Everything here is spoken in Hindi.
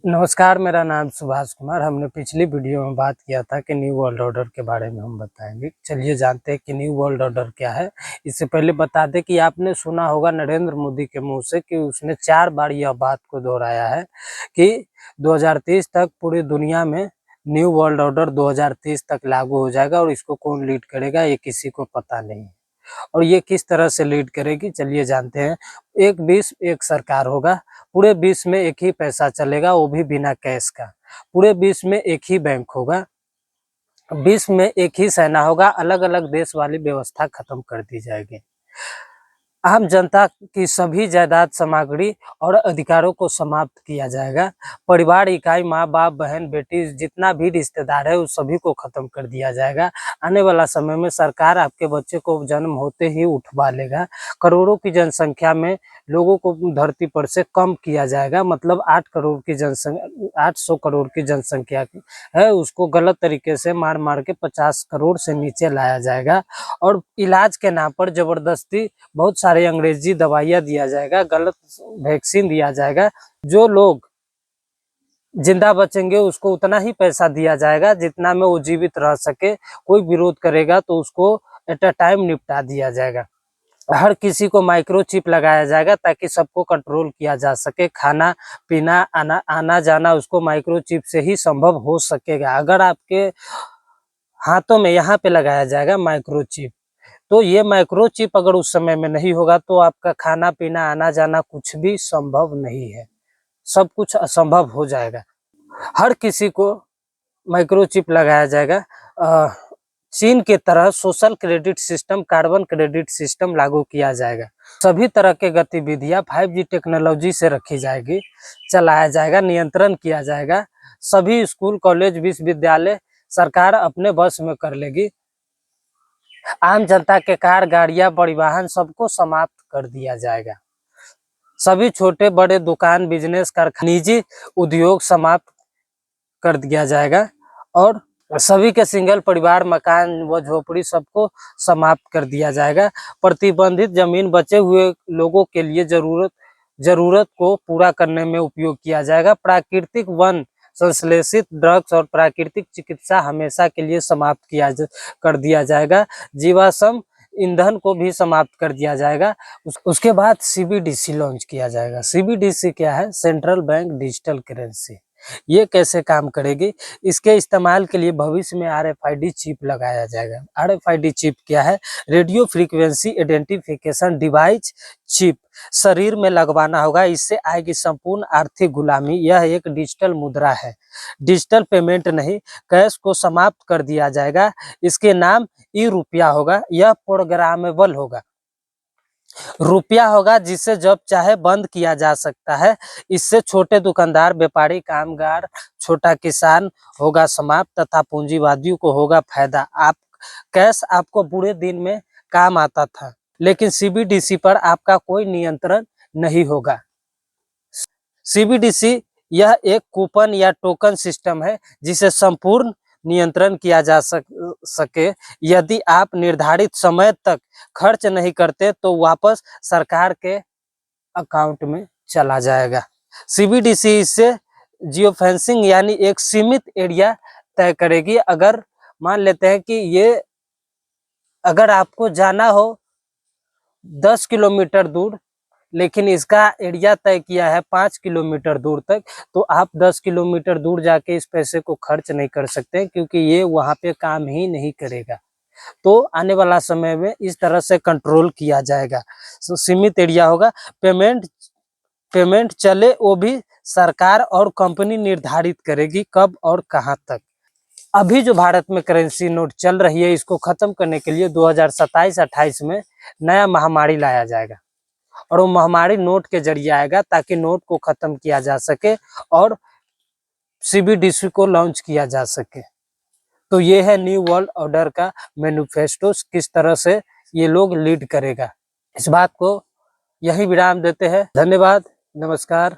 नमस्कार, मेरा नाम सुभाष कुमार। हमने पिछली वीडियो में बात किया था कि न्यू वर्ल्ड ऑर्डर के बारे में हम बताएंगे। चलिए जानते हैं कि न्यू वर्ल्ड ऑर्डर क्या है। इससे पहले बता दें कि आपने सुना होगा नरेंद्र मोदी के मुंह से कि उसने 4 बार यह बात को दोहराया है कि 2030 तक पूरी दुनिया में न्यू वर्ल्ड ऑर्डर 2030 तक लागू हो जाएगा और इसको कौन लीड करेगा ये किसी को पता नहीं है। और ये किस तरह से लीड करेगी, चलिए जानते हैं। एक विश्व एक सरकार होगा। पूरे विश्व में एक ही पैसा चलेगा, वो भी बिना कैश का। पूरे विश्व में एक ही बैंक होगा। विश्व में एक ही सेना होगा। अलग अलग देश वाली व्यवस्था खत्म कर दी जाएगी। आम जनता की सभी जायदाद, सामग्री और अधिकारों को समाप्त किया जाएगा। परिवार इकाई, माँ बाप, बहन बेटी, जितना भी रिश्तेदार है उस सभी को खत्म कर दिया जाएगा। आने वाला समय में सरकार आपके बच्चे को जन्म होते ही उठवा लेगा। करोड़ों की जनसंख्या में लोगों को धरती पर से कम किया जाएगा। मतलब 8 करोड़ की जनसंख्या, 800 करोड़ की जनसंख्या है, उसको गलत तरीके से मार मार के 50 करोड़ से नीचे लाया जाएगा। और इलाज के नाम पर जबरदस्ती बहुत सारे अंग्रेजी दवाइयाँ दिया जाएगा, गलत वैक्सीन दिया जाएगा। जो लोग जिंदा बचेंगे उसको उतना ही पैसा दिया जाएगा जितना में वो जीवित रह सके। कोई विरोध करेगा तो उसको एट अ टाइम निपटा दिया जाएगा। हर किसी को माइक्रोचिप लगाया जाएगा ताकि सबको कंट्रोल किया जा सके। खाना पीना, आना जाना उसको माइक्रोचिप से ही संभव हो सकेगा। अगर आपके हाथों में यहाँ पे लगाया जाएगा माइक्रोचिप, तो ये माइक्रोचिप अगर उस समय में नहीं होगा तो आपका खाना पीना, आना जाना कुछ भी संभव नहीं है। सब कुछ असंभव हो जाएगा। हर किसी को माइक्रोचिप लगाया जाएगा। चीन के तरह social credit system, carbon credit system लागू किया जाएगा। सभी तरह के गतिविधियां 5G टेक्नोलॉजी से रखी जाएगी, चलाया जाएगा, नियंत्रण किया जाएगा। सभी स्कूल, कॉलेज, विश्वविद्यालय सरकार अपने बस में कर लेगी। आम जनता के कार, गाड़ियां, परिवहन सबको समाप्त कर दिया जाएगा। सभी छोटे बड़े दुकान, बिजनेस, कारखाने, निजी उद्योग समाप्त कर दिया जाएगा। और सभी के सिंगल परिवार, मकान व झोपड़ी सबको समाप्त कर दिया जाएगा। प्रतिबंधित जमीन बचे हुए लोगों के लिए जरूरत को पूरा करने में उपयोग किया जाएगा। प्राकृतिक वन, संश्लेषित ड्रग्स और प्राकृतिक चिकित्सा हमेशा के लिए समाप्त कर दिया जाएगा। जीवाश्म ईंधन को भी समाप्त कर दिया जाएगा। उसके बाद CBDC लॉन्च किया जाएगा। CBDC क्या है? Central bank digital currency. ये कैसे काम करेगी? इसके इस्तेमाल के लिए भविष्य में RFID चिप लगाया जाएगा। RFID चिप क्या है? Radio frequency identification device chip शरीर में लगवाना होगा। इससे आएगी संपूर्ण आर्थिक गुलामी। यह एक डिजिटल मुद्रा है। डिजिटल पेमेंट नहीं, कैश को समाप्त कर दिया जाएगा। इसके नाम ई-रुपया होगा। यह प्रोग्रामेबल होगा। रुपया होगा जिसे जब चाहे बंद किया जा सकता है। इससे छोटे दुकानदार, व्यापारी, कामगार, छोटा किसान होगा समाप्त तथा पूंजीवादियों को होगा फायदा। कैश आपको बुरे दिन में काम आता था, लेकिन CBDC पर आपका कोई नियंत्रण नहीं होगा। CBDC यह एक कूपन या टोकन सिस्टम है जिसे संपूर्ण नियंत्रण किया जा सके। यदि आप निर्धारित समय तक खर्च नहीं करते तो वापस सरकार के अकाउंट में चला जाएगा। CBDC इससे जियो फेंसिंग यानी एक सीमित एरिया तय करेगी। अगर मान लेते हैं कि ये अगर आपको जाना हो 10 किलोमीटर दूर, लेकिन इसका एरिया तय किया है 5 किलोमीटर दूर तक, तो आप 10 किलोमीटर दूर जाके इस पैसे को खर्च नहीं कर सकते क्योंकि ये वहाँ पे काम ही नहीं करेगा। तो आने वाला समय में इस तरह से कंट्रोल किया जाएगा। सीमित एरिया होगा। पेमेंट चले वो भी सरकार और कंपनी निर्धारित करेगी कब और कहाँ तक। अभी जो भारत में करेंसी नोट चल रही है, इसको खत्म करने के लिए 2027-28 में नया महामारी लाया जाएगा और वो महामारी नोट के जरिए आएगा ताकि नोट को खत्म किया जा सके और CBDC को लॉन्च किया जा सके। तो ये है न्यू वर्ल्ड ऑर्डर का मैनिफेस्टो, किस तरह से ये लोग लीड करेगा। इस बात को यही विराम देते हैं। धन्यवाद, नमस्कार।